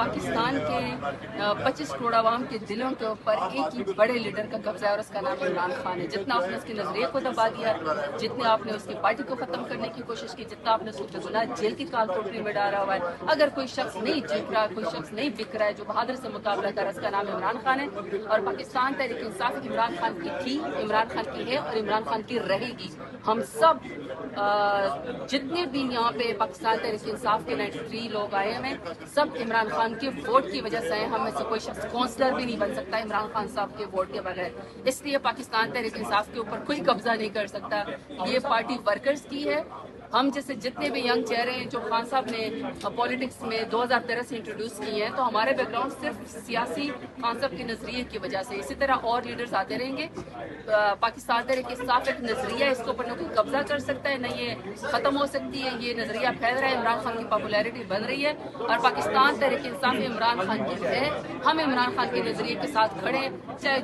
پاکستان کے 25 کروڑ عوام کے دلوں کے اوپر ایک ہی بڑے لیڈر کا قبضہ ہے اور اس کا نام عمران خان ہے. جتنا آپ نے اس کے نظریے کو دبا دیا، جتنے آپ نے اس کی پارٹی کو ختم کرنے کی کوشش کی، جتنا آپ نے اس کو بےگناہ جیل کی کال کوٹری میں ڈالا ہوا ہے، اگر کوئی شخص نہیں جیت رہا، کوئی شخص نہیں بک رہا ہے جو بہادر سے مقابلہ کر رہا ہے، اس کا نام عمران خان ہے. اور پاکستان تحریک انصاف عمران خان کی تھی، عمران خان کی ہے اور عمران خان کی رہے گی. ہم سب جتنے بھی یہاں پہ پاکستان تحریک انصاف کے 93 لوگ آئے ہیں، سب عمران خان کے ووٹ کی وجہ سے ہیں. ہم میں سے کوئی شخص کونسلر بھی نہیں بن سکتا عمران خان صاحب کے ووٹ کے بغیر. اس لیے پاکستان تحریک انصاف کے اوپر کوئی قبضہ نہیں کر سکتا. یہ پارٹی ورکرز کی ہے. ہم جیسے جتنے بھی ینگ چہرے ہیں جو خان صاحب نے پالیٹکس میں 2013 سے انٹروڈیوس کیے ہیں، تو ہمارے بیک گراؤنڈ صرف سیاسی خان صاحب کے نظریے کی وجہ سے. اسی طرح اور لیڈرز آتے رہیں گے. پاکستان تحریک انصاف ایک نظریہ، اس کے اوپر نہ کوئی قبضہ کر سکتا ہے نہ یہ ختم ہو سکتی ہے. یہ نظریہ پھیل رہا ہے، عمران خان کی پاپولیرٹی بڑھ رہی ہے اور پاکستان تحریک انصاف عمران خان کی ہے. ہم عمران خان کے نظریے کے ساتھ کھڑے ہیں، چاہے